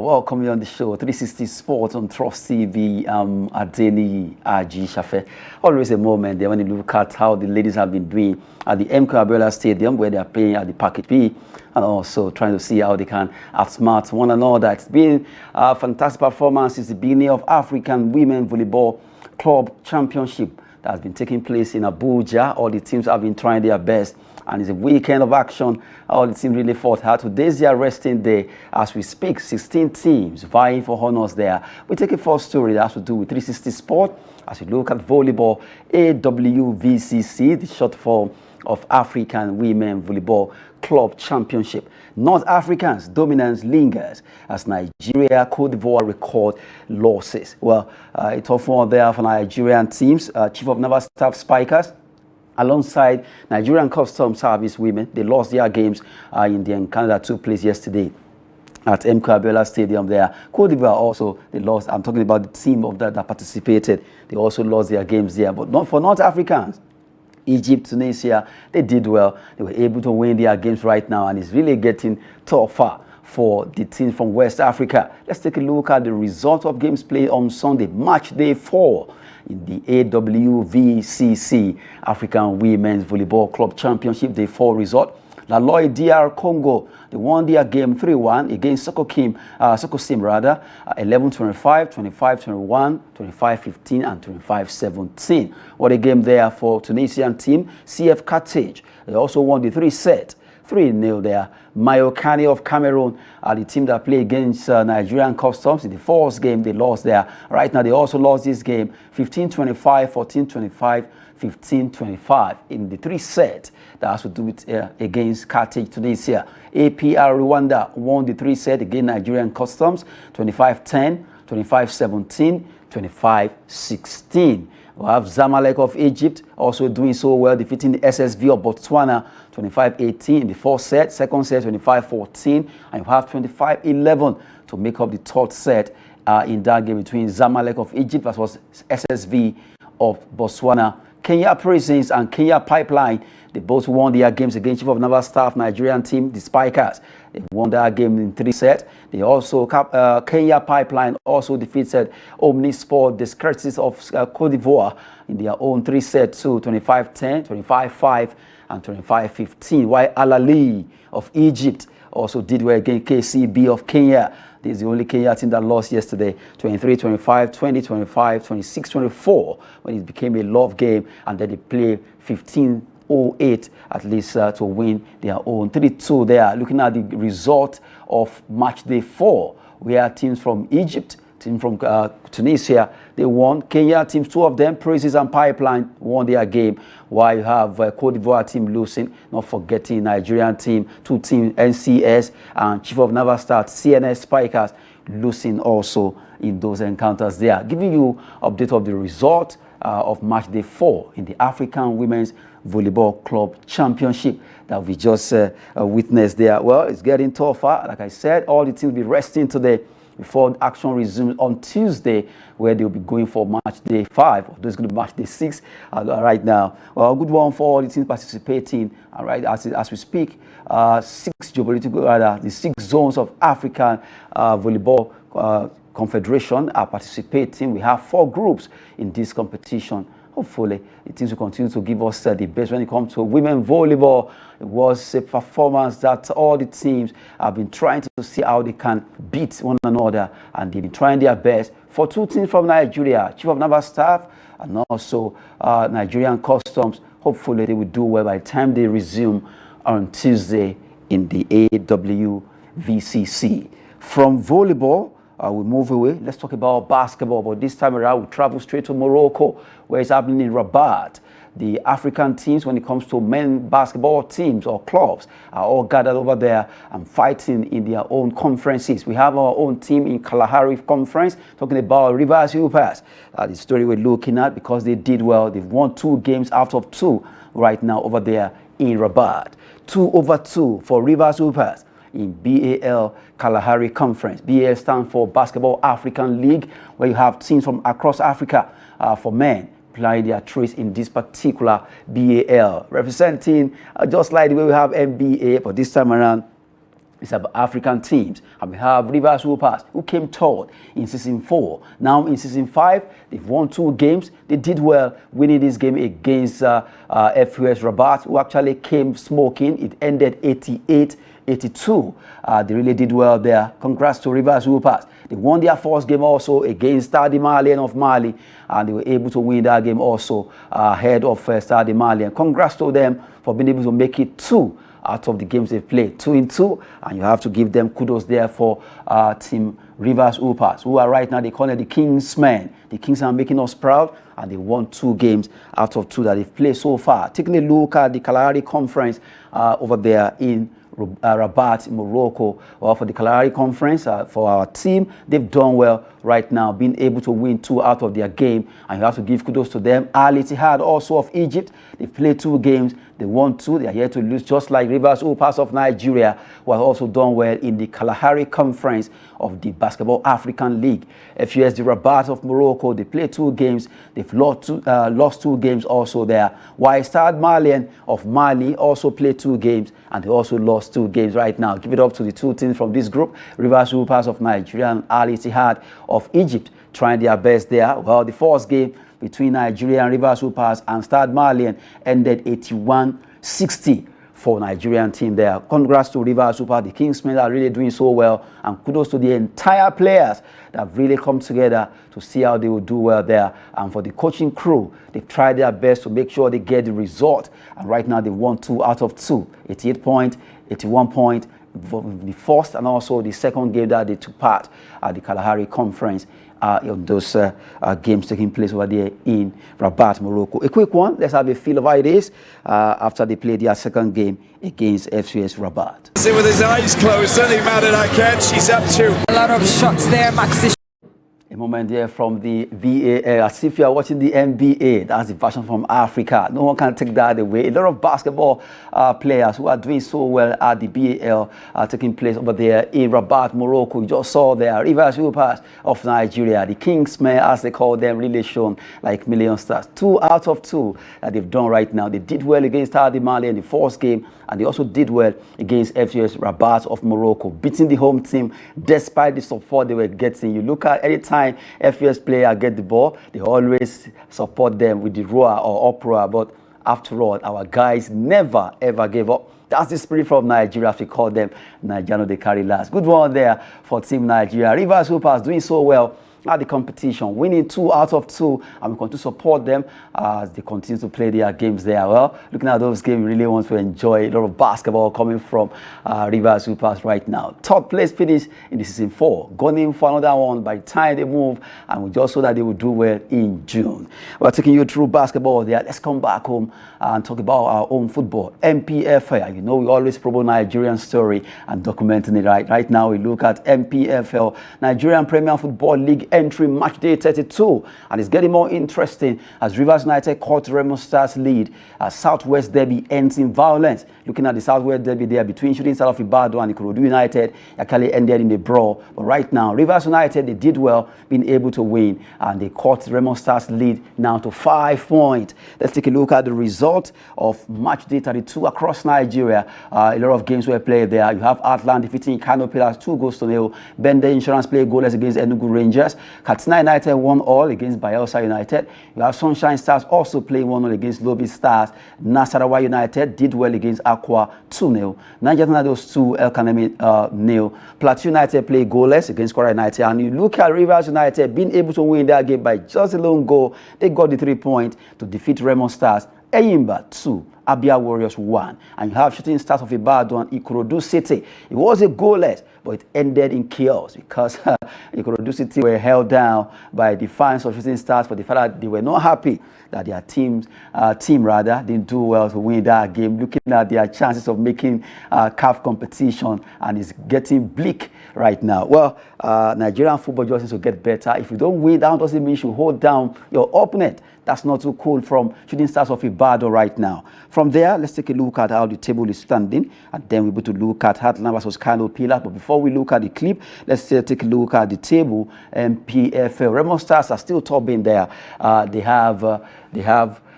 welcome you on the show, 360 Sports on Trust TV. Adeni Aji Shafe. Always a moment there when you look at how the ladies have been doing at the MK Stadium, where they are playing at the Package B, and also trying to see how they can outsmart one another. It's been a fantastic performance since the beginning of African Women Volleyball Club Championship that has been taking place in Abuja. All the teams have been trying their best, and it's a weekend of action. All the teams really fought hard. Today's their resting day as we speak. 16 teams vying for honors there. We take a first story that has to do with 360 Sport as we look at volleyball. AWVCC, the short form of African Women Volleyball Club Championship. North Africans' dominance lingers as Nigeria, Cote d'Ivoire record losses. Well, a tough one there for Nigerian teams. Chief of Naval Staff Spikers, alongside Nigerian Customs Service women, they lost their games in the encounter that took place yesterday at MK Stadium there. Cote d'Ivoire also, they lost. I'm talking about the team of that participated. They also lost their games there. But not for North Africans. Egypt, Tunisia, they did well. They were able to win their games right now, and it's really getting tougher for the teams from West Africa. Let's take a look at the result of games played on Sunday, match day 4 in the AWVCC African Women's Volleyball Club Championship Day 4 result. La Loy DR Congo, they won their game 3-1 against Sokosim, 11-25, 25-21, 25-15, and 25-17. What a game there for Tunisian team. CF Carthage, they also won the 3-set. 3-0 there. Mayokani of Cameroon are the team that play against Nigerian Customs. In the first game, they lost there. Right now, they also lost this game 15-25, 14-25, 15-25 in the 3-set. That has to do with against Carthage Tunisia. APR Rwanda won the 3-set against Nigerian Customs 25-10, 25-17, 25-16. We have Zamalek of Egypt also doing so well, defeating the SSV of Botswana 25-18 in the first set. Second set 25-14, and you have 25-11 to make up the third set in that game between Zamalek of Egypt versus SSV of Botswana. Kenya Prisons and Kenya Pipeline, they both won their games against Chief of Naval Staff Nigerian team, the Spikers. They won that game in 3 sets. They also, Kenya Pipeline also defeated Omnisport, the Skirts of Cote d'Ivoire, in their own 3 sets too, 25-10, 25-5, and 25-15. While Al-Ali of Egypt also did well against KCB of Kenya. This is the only Kenya team that lost yesterday, 23-25, 20-25, 26-24, when it became a love game, and then they play 15-08 at least to win their own 3-2 there. Looking at the result of match day 4, where teams from Egypt, team from Tunisia, they won. Kenya teams, 2 of them, Praises and Pipeline, won their game, while you have Cote d'Ivoire team losing, not forgetting Nigerian team, 2 teams, NCS and Chief of Naval Staff, CNS Spikers, losing also in those encounters there. Giving you update of the result of match day 4 in the African Women's Volleyball Club Championship that we just witnessed there. Well, it's getting tougher. Like I said, all the teams will be resting today before action resumes on Tuesday, where they'll be going for match day 5. There's going to be match day 6 right now. Well, a good one for all the teams participating. All right, as we speak, 6 geopolitical, the 6 zones of African Volleyball Confederation are participating. We have 4 groups in this competition. Hopefully, the teams will continue to give us the best when it comes to women volleyball. It was a performance that all the teams have been trying to see how they can beat one another, and they've been trying their best. For 2 teams from Nigeria, Chief of Naval Staff and also Nigerian Customs, hopefully they will do well by the time they resume on Tuesday in the AWVCC. From volleyball, we move away. Let's talk about basketball, but this time around we travel straight to Morocco, where it's happening in Rabat. The African teams, when it comes to men basketball teams or clubs, are all gathered over there and fighting in their own conferences. We have our own team in Kalahari conference, talking about Rivers Hoopers. The story we're looking at, because they did well. They've won 2 games out of 2 right now over there in Rabat. 2-2 for Rivers Hoopers in BAL Kalahari Conference. BAL stands for Basketball African League, where you have teams from across Africa for men plying their trades in this particular BAL. Representing, just like the way we have NBA, but this time around, It's about African teams, and we have Rivers Hoopers, who came third in season 4. Now in season 5, they've won 2 games. They did well winning this game against FUS Rabat, who actually came smoking. It ended 88-82. They really did well there. Congrats to Rivers Hoopers. They won their first game also against Stade Malien of Mali, and they were able to win that game also ahead of Stade Malien. Congrats to them for being able to make it 2 out of the games they've played, 2-2, and you have to give them kudos there for Team Rivers Hoopers, who are right now, they call it the Kingsmen. The Kings are making us proud, and they won 2 games out of 2 that they've played so far. Taking a look at the Kalahari Conference over there in Rabat in Morocco. Well, for the Kalahari Conference, for our team, they've done well right now, being able to win 2 out of their game, and you have to give kudos to them. Al Ittihad also of Egypt, they've played 2 games, they won 2, they are here to lose, just like Rivers Hoopers of Nigeria, who have also done well in the Kalahari Conference of the Basketball African League. FUS Rabat of Morocco, they played 2 games, they've lost 2 games also there, while Stade Malien of Mali also played 2 games, and they also lost 2 games right now. Give it up to the 2 teams from this group, Rivers Hoopers of Nigeria and Al Ittihad of Egypt, trying their best there. Well, the first game between Nigeria and Rivers Hoopers and Stade Malien ended 81-60 for Nigerian team there. Congrats to Rivers Hoopers. The Kingsmen are really doing so well, and kudos to the entire players that have really come together to see how they will do well there. And for the coaching crew, they've tried their best to make sure they get the result, and right now they won 2 out of 2, 88 points, 81 points, the first and also the second game that they took part at the Kalahari Conference. Those games taking place over there in Rabat, Morocco. A quick one, let's have a feel of how it is after they played their second game against FCS Rabat. With his eyes closed, certainly mad at that catch. He's up to a lot of shots there, Maxi. A moment there from the VAR, as if you are watching the NBA. That's the version from Africa. No one can take that away. A lot of basketball players who are doing so well at the BAL taking place over there in Rabat, Morocco. You just saw there Rivers Hoopers of Nigeria, the Kingsmen, as they call them, really shown like million stars. 2 out of 2 that they've done right now. They did well against Stade Malien in the first game, and they also did well against FCS Rabat of Morocco, beating the home team despite the support they were getting. You look at any time FUS player get the ball, they always support them with the roar or uproar, but after all, our guys never ever gave up. That's the spirit from Nigeria, as we call them. Nigeria, they carry last. Good one there for Team Nigeria. Rivers Hoopers doing so well at the competition, winning 2 out of 2, and we continue to support them as they continue to play their games there. Well, looking at those games, we really want to enjoy a lot of basketball coming from Rivers Hoopers right now. 3rd place finish in the season 4, going for another one by the time they move, and we just saw that they will do well in June. We're taking you through basketball there. Let's come back home and talk about our own football, MPFL. You know, we always promote Nigerian story and documenting it right now. We look at MPFL, Nigerian Premier Football League entry match day 32, and it's getting more interesting as Rivers United caught Remo Stars lead as Southwest Derby ends in violence. Looking at the Southwest Derby there between Shooting Stars of Ibadan and Ikorodu United, actually ended in a brawl. But right now, Rivers United, they did well, being able to win, and they caught Remo Stars lead now to 5 points. Let's take a look at the result of match day 32 across Nigeria. A lot of games were played there. You have Atlant defeating Kano Pillars 2-0. Bende Insurance played goalless against Enugu Rangers. Katsina United 1-1 against Bayelsa United. You have Sunshine Stars also playing 1-0 against Lobi Stars. Nasarawa United did well against Aqua 2-0. Niger Tornadoes 2, El Kanemi 0. Plateau United played goalless against Kwara United. And you look at Rivers United being able to win that game by just a lone goal. They got the 3 points to defeat Remo Stars. Eyimba 2, Abia Warriors 1. And you have Shooting Stars of Ibadan, Ikorodu City. It was a goalless, but it ended in chaos because Ikorodu City were held down by the fans of Shooting Stars for the fact that they were not happy that their team didn't do well to win that game. Looking at their chances of making CAF competition, and it's getting bleak right now. Well, Nigerian football just needs to get better. If you don't win, that doesn't mean you should hold down your opponent. That's not too cool from Shooting Stars of Ibadan right now. From there, let's take a look at how the table is standing, and then we're going to look at Heartland versus Kano Pillars. But before we look at the clip, let's take a look at the table. MPFL Remo Stars are still topping there. They have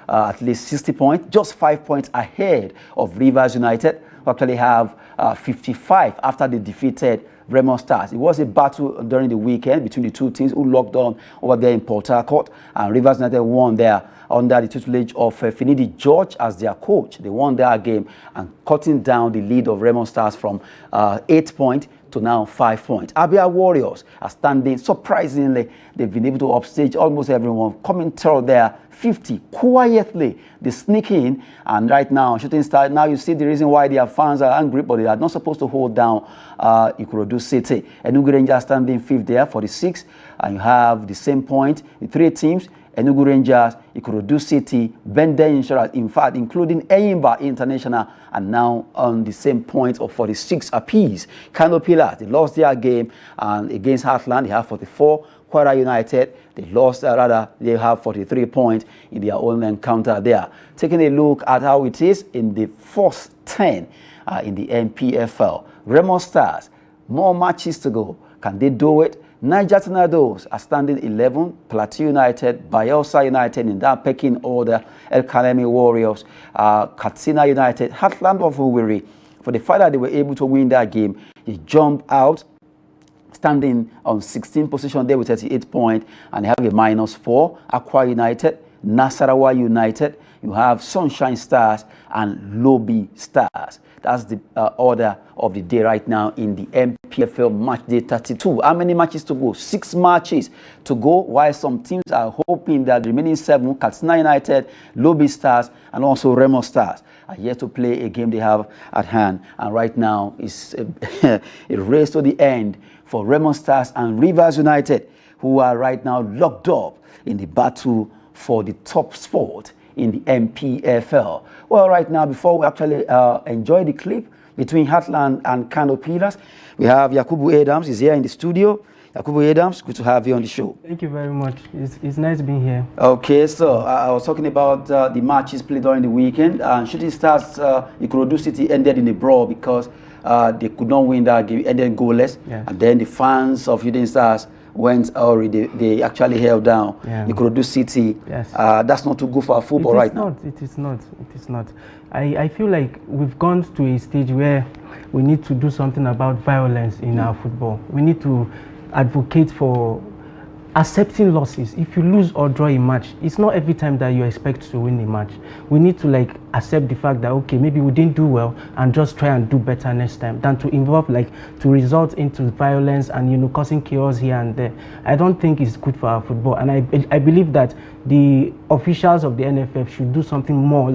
at least 60 points, just 5 points ahead of Rivers United. actually have 55 after they defeated Remo Stars. It was a battle during the weekend between the two teams who locked on over there in Port Harcourt, and Rivers United won there under the tutelage of Finidi George as their coach. They won their game and cutting down the lead of Remo Stars from 8 points to now 5 points. Abia Warriors are standing, surprisingly, they've been able to upstage almost everyone, coming through there 50 quietly. They sneak in, and right now, Shooting Star, now you see the reason why their fans are angry, but they are not supposed to hold down Ikorodu City. Enugu Rangers standing 5th there, 46, and you have the same point, the three teams, Enugu Rangers, Ikorodu City, Bende Insurance, in fact, including Eyimba International, and now on the same point of 46 apiece. Kano Pillars, they lost their game, and against Heartland, they have 44. Kwara United, they lost, they have 43 points in their own encounter there. Taking a look at how it is in the first 10 in the NPFL. Remo Stars, more matches to go. Can they do it? Niger Tornadoes are standing 11, Plateau United, Bayelsa United in that pecking order, El Kalemi Warriors, Katsina United, Heartland of Uwiri. For the fact that they were able to win that game, they jumped out, standing on 16th position there with 38 points, and they have a -4. Aqua United, Nasarawa United, you have Sunshine Stars and Lobby Stars. That's the order of the day right now in the MPFL match day 32. How many matches to go? 6 matches to go, while some teams are hoping that the remaining 7, Katsina United, Lobby Stars, and also Remo Stars, are yet to play a game they have at hand. And right now, it's a race to the end for Remo Stars and Rivers United, who are right now locked up in the battle for the top spot in the MPFL. Well, right now, before we actually enjoy the clip between Heartland and Kano Pillars, we have Yakubu Adams. He's here in the studio. Yakubu Adams, good to have you on the show. Thank you very much. It's nice being here. Okay, so I was talking about the matches played during the weekend. And Shooting Stars, Ikorodu City ended in a brawl because they could not win that game, ended goalless. Yes. And then the fans of Shooting Stars went already, they actually held down Ikorodu City. Yes. That's not too good for our football right now. It is not. I feel like we've gone to a stage where we need to do something about violence in our football. We need to advocate for accepting losses. If you lose or draw a match, it's not every time that you expect to win a match. We need to accept the fact that, okay, maybe we didn't do well and just try and do better next time than to involve to result into violence and causing chaos here and there. I don't think it's good for our football, and I believe that the officials of the NFF should do something more,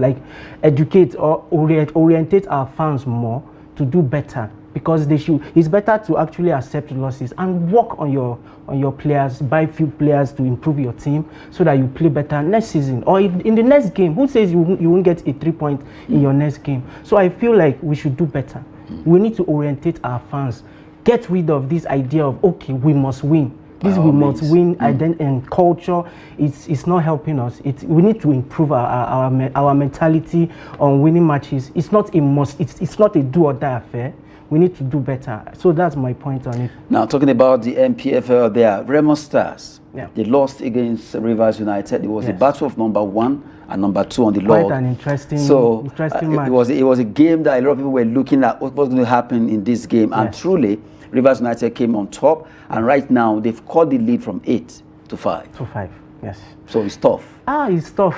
educate or orientate our fans more to do better. Because it's better to actually accept losses and work on your players, buy few players to improve your team so that you play better next season or in the next game. Who says you won't get a 3 point in your next game? So I feel like we should do better. We need to orientate our fans, get rid of this idea of, okay, we must win. We must win, and culture, it's not helping us. We need to improve our mentality on winning matches. It's not a must. It's not a do or die affair. We need to do better. So that's my point on it. Now, talking about the MPFL there, Remo Stars, they lost against Rivers United. It was a battle of number 1 and number 2 on the log. Quite an interesting match. It was a game that a lot of people were looking at what was going to happen in this game. And truly, Rivers United came on top. And right now, they've cut the lead from 8 to 5. To 5, yes. So it's tough. It's tough.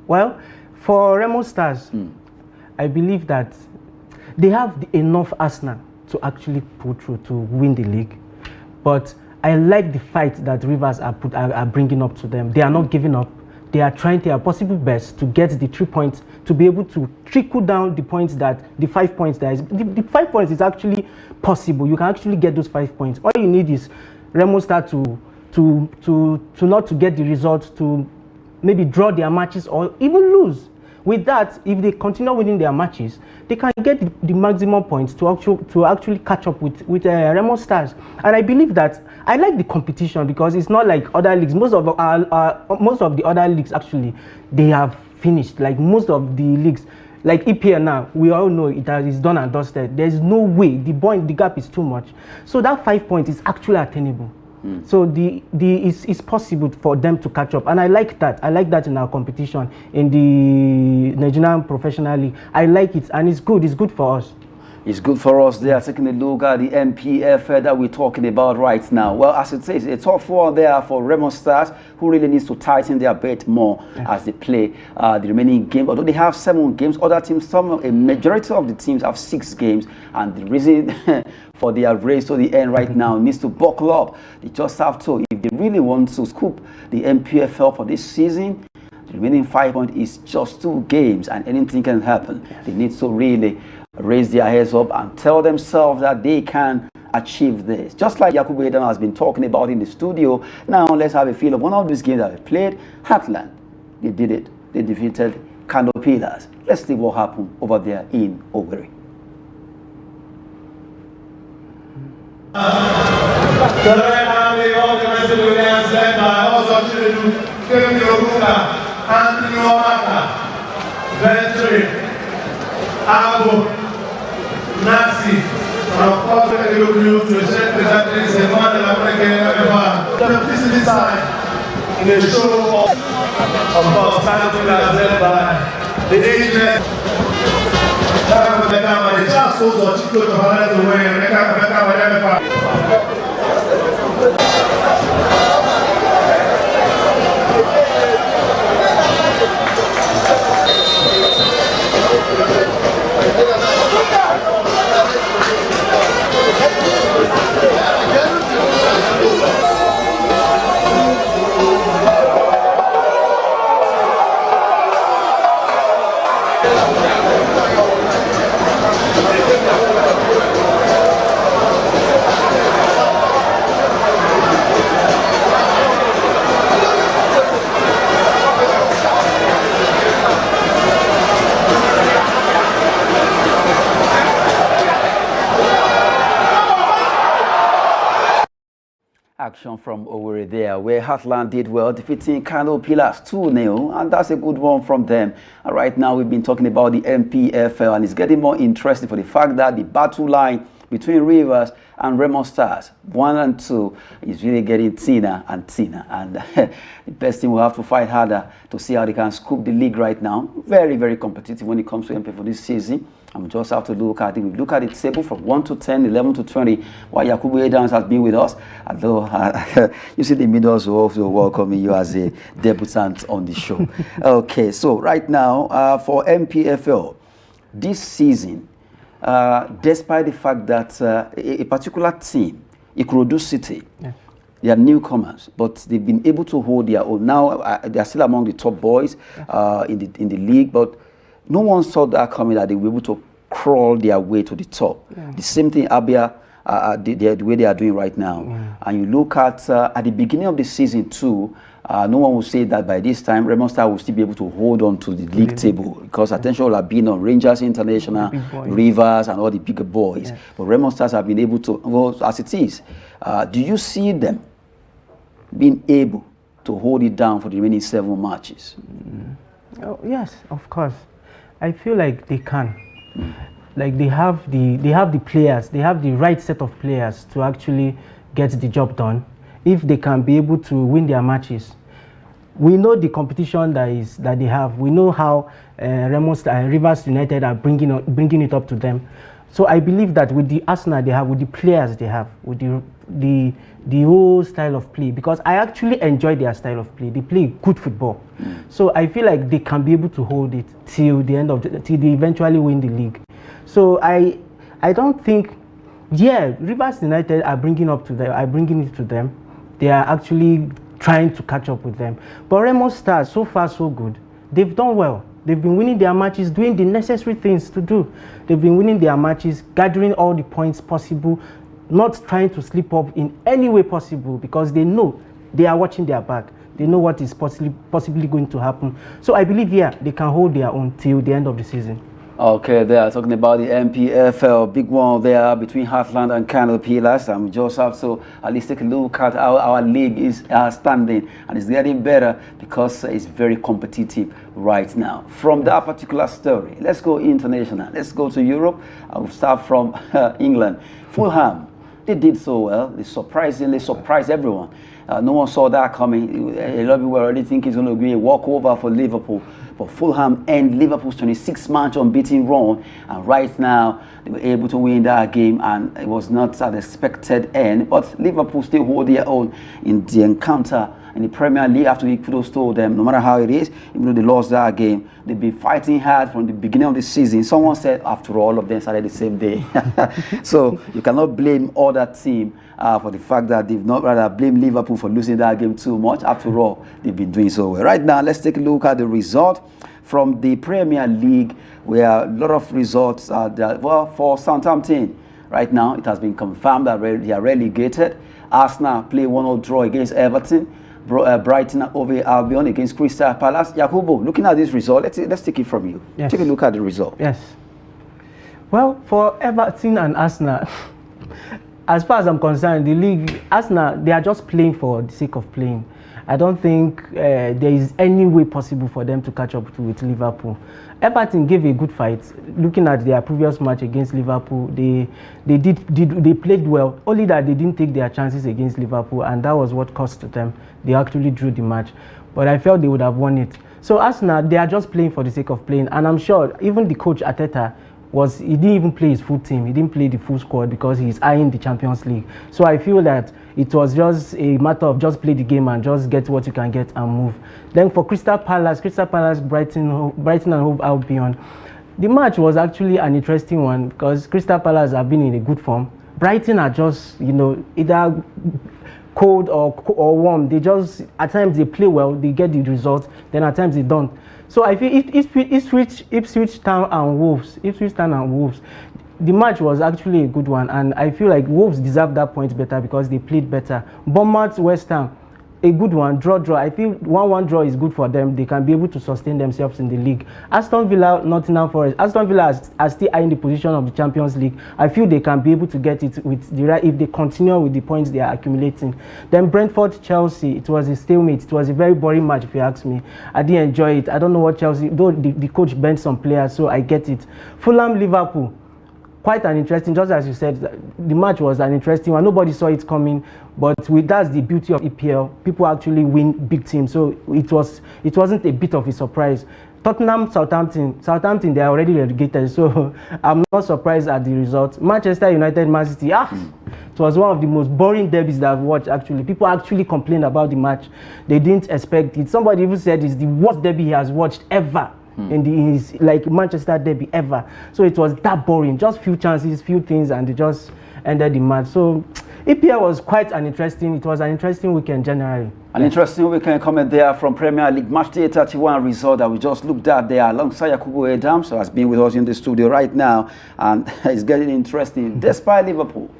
Well, for Remo Stars, I believe that they have enough arsenal to actually pull through to win the league. But I like the fight that Rivers are bringing up to them. They are not giving up. They are trying their possible best to get the 3 points, to be able to trickle down the 5 points there is. The 5 points is actually possible. You can actually get those 5 points. All you need is Remo Star to not to get the results, to maybe draw their matches or even lose. With that, if they continue winning their matches, they can get the maximum points to actually catch up with Remo Stars. And I believe that I like the competition because it's not like other leagues. Most of the other leagues actually, they have finished. Like most of the leagues, like EPL now, we all know it is done and dusted. There's no way the gap is too much. So that 5 points is actually attainable. So it's possible for them to catch up, and I like that. I like that in our competition in the Nigerian Professional League. I like it, and it's good. It's good for us. It's good for us. They are taking a look at the MPFL that we're talking about right now. Well, as it says, a top four there for Remo Stars, who really needs to tighten their belt more as they play the remaining game. Although they have 7 games, other teams, a majority of the teams have 6 games, and the reason for their race to the end right now needs to buckle up. They just have to, if they really want to scoop the MPFL for this season. The remaining 5 points is just 2 games, and anything can happen. They need to really raise their heads up and tell themselves that they can achieve this. Just like Yakubu Edan has been talking about in the studio. Now let's have a feel of one of these games that we played. Heartland, they did it. They defeated Kano Pillars. Let's see what happened over there in Owerri. Merci. Alors, pour faire le plus, je sais présenter ces mois de la précarité. The this time in the show of course, presented by the agent. The chance also to go to Holland to win. Action from Owerri there, where Heartland did well, defeating Kano Pillars 2-0, and that's a good one from them. And right now we've been talking about the MPFL, and it's getting more interesting for the fact that the battle line between Rivers and Remo Stars 1 and 2 is really getting thinner and thinner, and the best team will have to fight harder to see how they can scoop the league right now. Very, very competitive when it comes to MP for this season. And we just have to look at it. We look at the table from 1 to 10, 11 to 20, while Yakubu Edans has been with us. Although you see the middle also welcoming you as a debutant on the show. Okay, so right now for MPFL this season, despite the fact that a particular team, Ikorodu City, they are newcomers, but they've been able to hold their own. Now they are still among the top boys in the league, but no one saw that coming, that they were able to crawl their way to the top. The same thing Abia, the way they are doing right now. And you look at the beginning of the season too, no one will say that by this time Remo Star will still be able to hold on to the league table, because attention will have been on Rangers International, Rivers, and all the bigger boys. But Remo Stars have been able to, well, as it is. Do you see them being able to hold it down for the remaining 7 matches? Oh, yes, of course. I feel like they can. Like they have the players, they have the right set of players to actually get the job done. If they can be able to win their matches, we know the competition that they have. We know how Rivers United are bringing it up to them. So I believe that with the arsenal they have, with the players they have, with the whole style of play, because I actually enjoy their style of play. They play good football. So I feel like they can be able to hold it till the end of till they eventually win the league. So I don't think, Rivers United are bringing it to them. They are actually trying to catch up with them. But Remo Stars, so far so good. They've done well. They've been winning their matches, doing the necessary things to do. They've been winning their matches, gathering all the points possible, not trying to slip up in any way possible, because they know they are watching their back. They know what is possibly going to happen. So I believe, they can hold their own till the end of the season. Okay, they are talking about the MPFL, big one there between Heartland and Kano Pillars. And we just have to at least take a look at how our league is standing, and it's getting better because it's very competitive right now. From that particular story, let's go international. Let's go to Europe. We'll start from England. Fulham they did so well. They surprisingly surprised everyone. No one saw that coming. A lot of people were already thinking it's going to be a walkover for Liverpool. But Fulham end Liverpool's 26-match unbeaten run, and right now they were able to win that game, and it was not an expected end. But Liverpool still hold their own in the encounter in the Premier League after the kudos told them, no matter how it is, even though they lost that game, they've been fighting hard from the beginning of the season. Someone said, after all of them started the same day. So you cannot blame all that team for the fact that they've not rather blame Liverpool for losing that game too much. After all, they've been doing so well. Right now, let's take a look at the result from the Premier League, where a lot of results are there. Well, for Southampton, right now, it has been confirmed that they are relegated. Arsenal play 1-0 draw against Everton. Brighton and Hove Albion against Crystal Palace. Yakubu, looking at this result, let's take it from you. Yes. Take a look at the result. Yes. Well, for Everton and Arsenal, as far as I'm concerned, the league, Arsenal, they are just playing for the sake of playing. I don't think there is any way possible for them to catch up with Liverpool. Everton gave a good fight. Looking at their previous match against Liverpool, they played well. Only that they didn't take their chances against Liverpool, and that was what cost them. They actually drew the match, but I felt they would have won it. So Arsenal, they are just playing for the sake of playing, and I'm sure even the coach Arteta he didn't even play his full team. He didn't play the full squad because he's eyeing the Champions League. So I feel that it was just a matter of just play the game and just get what you can get and move. Then for Crystal Palace, Brighton and Hove Albion, the match was actually an interesting one because Crystal Palace have been in a good form. Brighton are just, either cold or warm. They just, at times they play well, they get the result, then at times they don't. So I feel Ipswich Town and Wolves, the match was actually a good one, and I feel like Wolves deserve that point better because they played better. Bournemouth, West Ham, a good one, draw. I feel 1-1 draw is good for them. They can be able to sustain themselves in the league. Aston Villa, Nottingham Forest. Aston Villa are still in the position of the Champions League. I feel they can be able to get it with the right if they continue with the points they are accumulating. Then Brentford, Chelsea. It was a stalemate. It was a very boring match, if you ask me. I didn't enjoy it. I don't know what Chelsea, though the coach bent some players, so I get it. Fulham, Liverpool. Quite an interesting, just as you said, the match was an interesting one. Nobody saw it coming, but that's the beauty of EPL. People actually win big teams, so it wasn't a bit of a surprise. Tottenham, Southampton, they are already relegated, so I'm not surprised at the result. Manchester United, Man City, it was one of the most boring derbies that I've watched. Actually, people actually complained about the match. They didn't expect it. Somebody even said it's the worst derby he has watched ever. In his like Manchester derby ever. So it was that boring, just few chances, few things, and they just ended the match. So EPL was quite an interesting weekend generally. An interesting weekend coming there from Premier League Match Day 31 result that we just looked at there alongside Yakubu Adams, who has been with us in the studio right now, and it's getting interesting. Despite Liverpool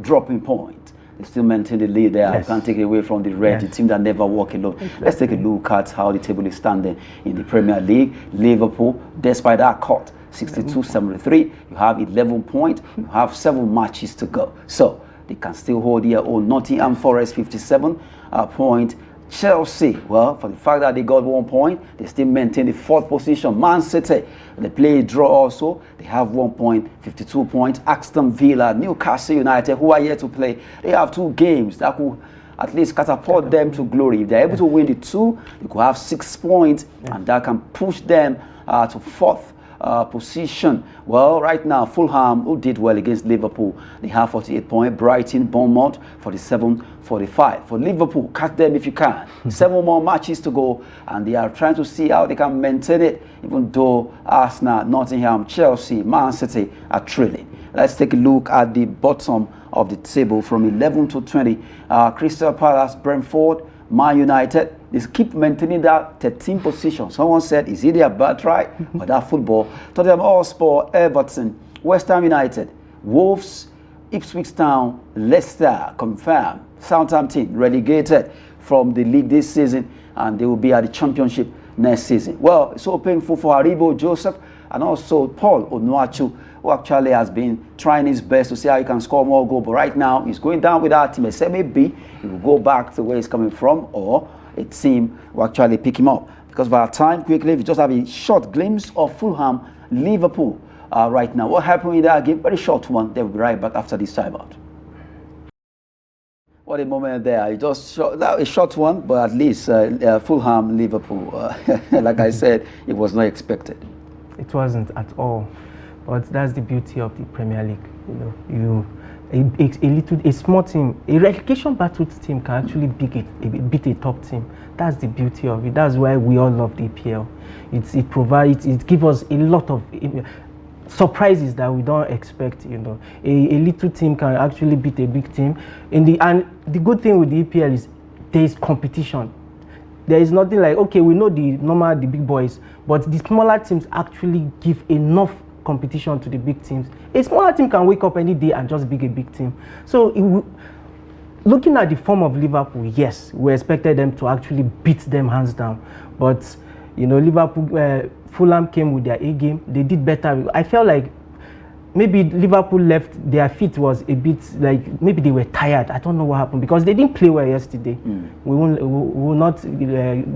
dropping points, they still maintain the lead there. Yes. You can't take it away from the Red, the team that never walk alone. Exactly. Let's take a look at how the table is standing in the Premier League. Liverpool, despite that cut, 62-73, you have 11 points, you have 7 matches to go. So they can still hold their own. Nottingham Forest, 57 point. Chelsea, well, for the fact that they got 1 point, they still maintain the 4th position. Man City, they play a draw also. They have 1 point, 52 points. Aston Villa, Newcastle United, who are yet to play, they have 2 games that could at least catapult them to glory. If they're able to win the 2, they could have 6 points, and that can push them to 4th position. Well, right now, Fulham, who did well against Liverpool, they have 48 points. Brighton, Bournemouth, 47, 45. For Liverpool, catch them if you can. 7 more matches to go, and they are trying to see how they can maintain it, even though Arsenal, Nottingham, Chelsea, Man City are trailing. Let's take a look at the bottom of the table from 11 to 20. Crystal Palace, Brentford, Man United, they keep maintaining that 13th position. Someone said, is it their birthright or that football? Tottenham Hotspur, Everton, West Ham United, Wolves, Ipswich Town, Leicester, confirmed. Southampton, relegated from the league this season, and they will be at the championship next season. Well, it's so painful for Aribo Joseph and also Paul Onuachu, who actually has been trying his best to see how he can score more goals. But right now, he's going down with our team. Except maybe he will go back to where he's coming from, or a team will actually pick him up. Because of our time, quickly, we just have a short glimpse of Fulham, Liverpool right now. What happened in that game? Very short one. They'll be right back after this timeout. What a moment there. It just short, that a short one, but at least Fulham, Liverpool, like I said, it was not expected. It wasn't at all. But that's the beauty of the Premier League. A small team, a relegation battled team can actually beat a top team. That's the beauty of it. That's why we all love the EPL. It gives us a lot of surprises that we don't expect. A little team can actually beat a big team. And the good thing with the EPL is there is competition. There is nothing like, okay, we know the big boys, but the smaller teams actually give enough competition to the big teams. A smaller team can wake up any day and just beat a big team. So looking at the form of Liverpool, yes, we expected them to actually beat them hands down. But Liverpool, Fulham came with their A game. They did better. I felt like maybe Liverpool left, their feet was a bit like, maybe they were tired. I don't know what happened because they didn't play well yesterday. We will not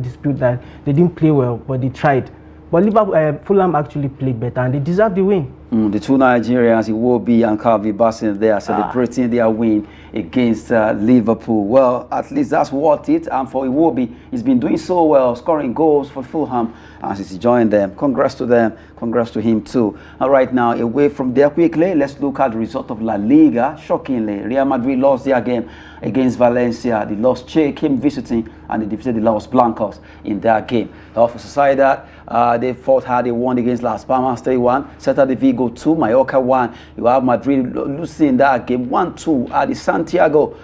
dispute that. They didn't play well, but they tried. But Fulham actually played better and they deserve the win. The two Nigerians, Iwobi and Calvi Basin, they are celebrating their win against Liverpool. Well, at least that's worth it. And for Iwobi, he's been doing so well, scoring goals for Fulham as he's joined them. Congrats to them. Congrats to him too. All right, now away from there quickly, let's look at the result of La Liga. Shockingly, Real Madrid lost their game against Valencia. The Los Che came visiting and they defeated the Los Blancos in that game. For Sociedad, they fought hard. They won against Las Palmas 3-1. Celta de Vigo 2, Mallorca 1. You have Madrid losing that game 1-2 at the Santiago.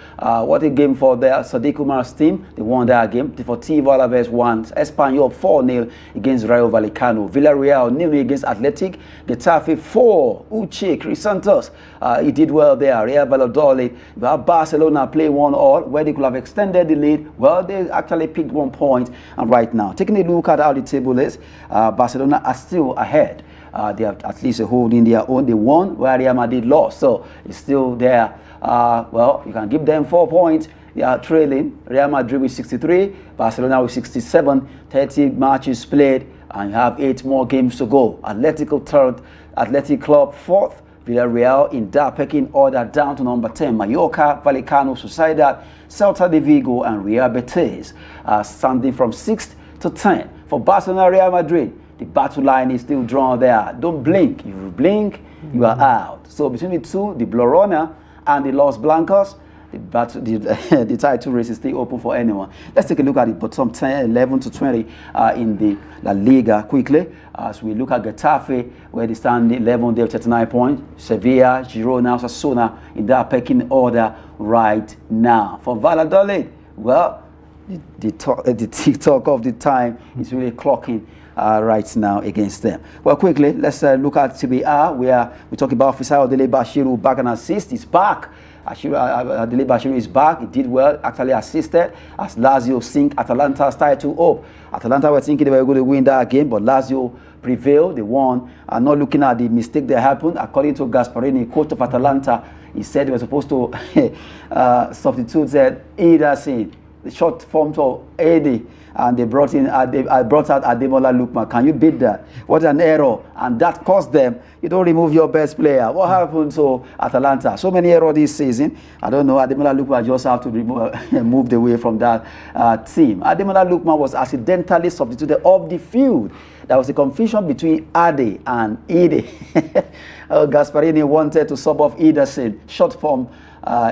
What a game for their Sadiq Umar's team. They won that game. Deportivo Alaves 1. Espanyol 4-0 against Rayo Vallecano. Villarreal 0 against Athletic. Getafe 4. Uche Cris Santos. He did well there. Real Valladolid. You have Barcelona play 1-1 where they could have extended the lead. Well, they actually picked 1 point. And right now, taking a look at how the table is, Barcelona are still ahead. They are at least holding their own. They won where Real Madrid lost, so it's still there. Well, you can give them 4 points. They are trailing Real Madrid with 63, Barcelona with 67. 30 matches played, and you have 8 more games to go. Atletico third, Athletic Club fourth, Villarreal in that pecking order down to number 10. Mallorca, Vallecano, Sociedad, Celta de Vigo, and Real Betis standing from 6th to 10th. For Barcelona, Real Madrid, the battle line is still drawn there. Don't blink. If you blink, you are out. So between the two, the Blaugrana and the Los Blancos, the title race is still open for anyone. Let's take a look at the bottom 10, 11 to 20 in the La Liga quickly. As we look at Getafe, where they stand 11, they have 39 points. Sevilla, Girona, Osasuna in that pecking order right now. For Valladolid, well, the TikTok of the time is really clocking right now against them. Well, quickly, let's look at TBR, where we talk about Fisayo Dele Bashiru back and assist. He's back. Dele Bashiru is back. He did well, actually assisted as Lazio sink Atalanta's title up. Atalanta were thinking they were going to win that game, but Lazio prevailed. They won. Not looking at the mistake that happened, according to Gasparini, coach of Atalanta, he said they were supposed to substitute Ederson, the short form to AD, and they brought out Ademola Lookman. Can you beat that? What an error. And that cost them. You don't remove your best player. What happened to Atalanta? So many errors this season. I don't know. Ademola Lookman just have to moved away from that team. Ademola Lookman was accidentally substituted off the field. There was a confusion between Ade and Ede. Gasparini wanted to sub off Ederson, short form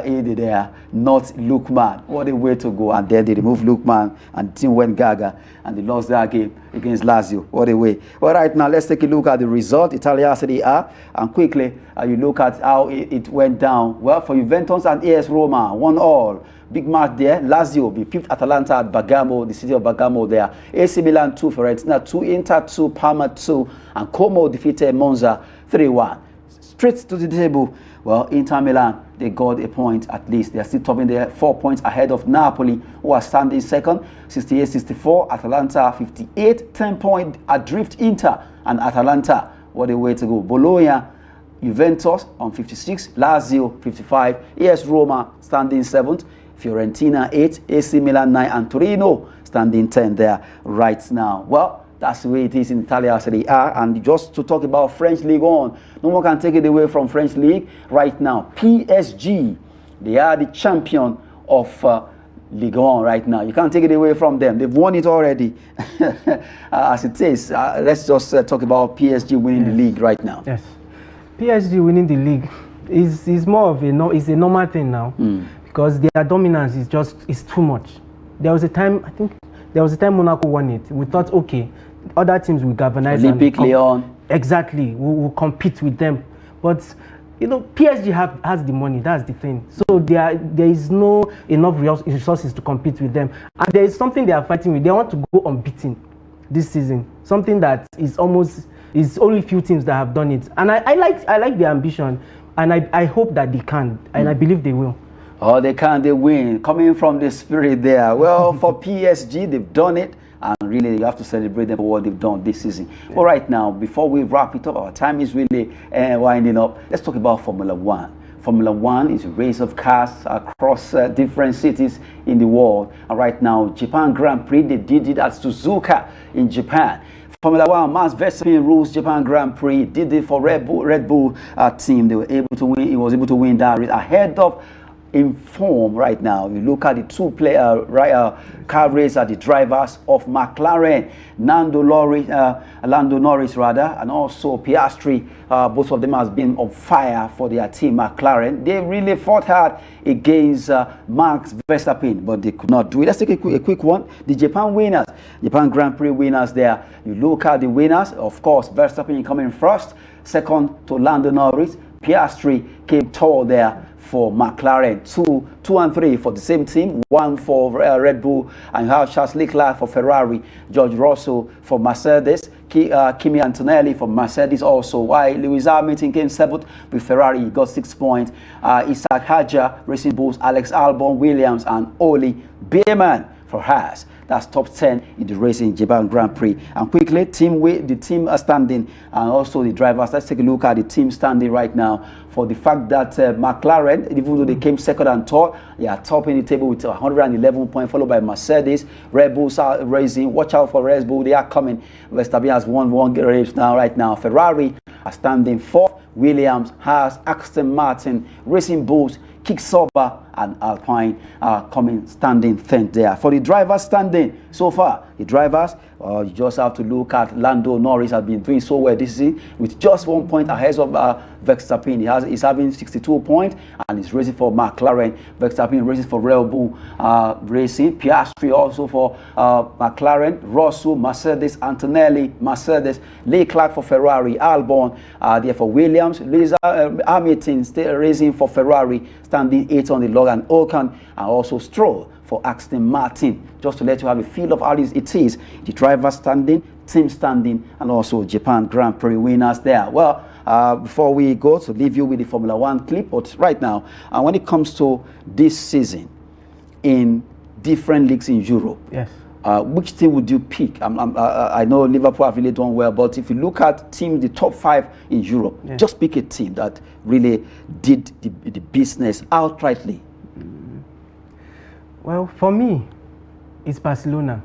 Ede there, not Lookman. What a way to go. And then they removed Lookman and the team went gaga and they lost that game against Lazio. What a way. Well, right now, let's take a look at the result. Italia Serie A. And quickly, you look at how it went down. Well, for Juventus and AS Roma, 1-1. Big match there. Lazio beat Atalanta at Bergamo, the city of Bergamo there. AC Milan 2, Fiorentina 2, Inter 2, Parma 2, and Como defeated Monza 3-1. Straight to the table. Well, Inter Milan, they got a point at least. They are still topping there, 4 points ahead of Napoli, who are standing second, 68-64. Atalanta 58, 10 point adrift Inter and Atalanta. What a way to go. Bologna, Juventus on 56, Lazio 55, AS Roma standing 7th, Fiorentina 8, AC Milan 9, and Torino standing 10 there right now. Well, that's the way it is in Italia Serie A. And just to talk about French League on, no one can take it away from French League right now. PSG, they are the champion of Ligue 1 right now. You can't take it away from them. They've won it already. As it is, let's just talk about PSG winning the league right now. Yes, PSG winning the league is more of a normal thing now, because their dominance is too much. There was a time, I think, Monaco won it. We thought, okay, other teams will galvanize. Olympique Lyon. Exactly, we will compete with them. But you know, PSG has the money. That's the thing. So there is no enough resources to compete with them. And there is something they are fighting with. They want to go unbeaten this season. Something that is only few teams that have done it. And I like their ambition, and I hope that they can, and I believe they will. Oh, they can, they win. Coming from the spirit there. Well, for PSG, they've done it. And really, you have to celebrate them for what they've done this season. Yeah. All right, now, before we wrap it up, our time is really winding up. Let's talk about Formula 1. Formula 1 is a race of cars across different cities in the world. And right now, Japan Grand Prix, they did it at Suzuka in Japan. Formula 1, Max Verstappen rules Japan Grand Prix, did it for Red Bull team. They were able to win. He was able to win that race ahead of in form right now. You look at the two-player car race at the drivers of McLaren, Lando Norris, and also Piastri. Both of them has been on fire for their team, McLaren. They really fought hard against Max Verstappen, but they could not do it. Let's take a quick one. The Japan winners, Japan Grand Prix winners there. You look at the winners, of course, Verstappen coming first, second to Lando Norris. Piastri came tall there for McLaren, 2 and 3 for the same team, 1 for Red Bull, and you have Charles Leclerc for Ferrari, George Russell for Mercedes, Kimi Antonelli for Mercedes also, while Lewis Hamilton came 7th with Ferrari, he got 6 points, Isaac Hadjar, Racing Bulls, Alex Albon, Williams, and Oli Bearman for Haas. That's top 10 in the race in Japan Grand Prix. And quickly, the team standing and also the drivers. Let's take a look at the team standing right now. For the fact that McLaren, even though they came second and third, they are topping the table with 111 points, followed by Mercedes. Red Bulls are racing. Watch out for Red Bull. They are coming. Verstappen has won one race now. Right now, Ferrari are standing 4th. Williams, Haas, Aston Martin, Racing Bulls, Kick Sauber, and Alpine are coming standing 10th there. For the drivers standing so far, the drivers, you just have to look at Lando Norris has been doing so well this season with just 1 point ahead of Verstappen. He's having 62 points and he's racing for McLaren. Verstappen racing for Red Bull Racing. Piastri also for McLaren. Russell, Mercedes, Antonelli, Mercedes, Leclerc for Ferrari, Albon there for Williams. Hamilton still racing for Ferrari, standing 8th on the log, and Ocon and also Stroll for Aston Martin. Just to let you have a feel of how it is. The driver standing, team standing, and also Japan Grand Prix winners there. Well, before we go to leave you with the Formula 1 clip, but right now, when it comes to this season in different leagues in Europe, yes, which team would you pick? I know Liverpool have really done well, but if you look at teams, the top 5 in Europe, yes, just pick a team that really did the business outrightly. Well, for me, it's Barcelona.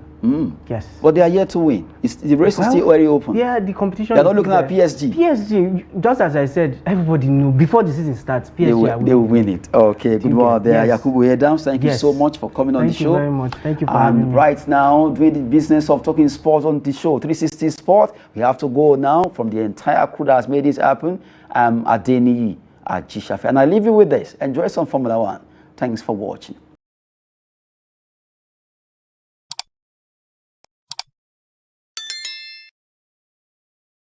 Yes. But they are yet to win. The race is still very open. Yeah, the competition. They're not looking at PSG. PSG, just as I said, everybody knew before the season starts, PSG they will win it. Okay, good one there. Yes. Yakubu Edams, thank you so much for coming on the show. Thank you very much. Thank you for having me. Right now, doing the business of talking sports on the show, 360 Sport. We have to go now from the entire crew that has made this happen. I'm Adeniyi Ajishafe. And I leave you with this. Enjoy some Formula 1. Thanks for watching.